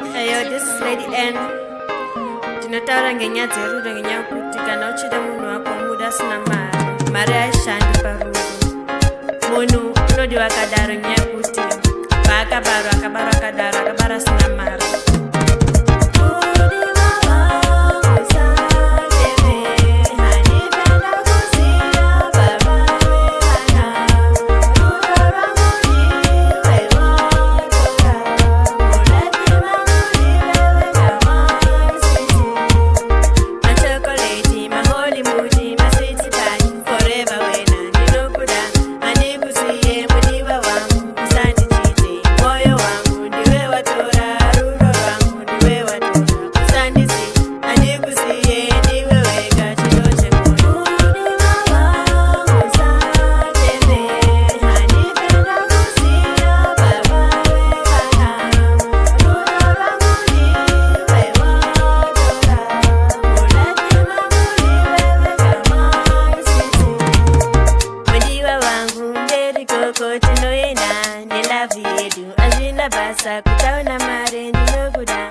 Hey, this is Lady N. Tinotara ngenya zerudo ngenya kuti kana uchida munhu wako muda sina mari aishandi parudo. Munhu unodi wakadaro ngenya kuti paakabarwa akadaro akabara sina mari. Basa kutaona mare ndinokuda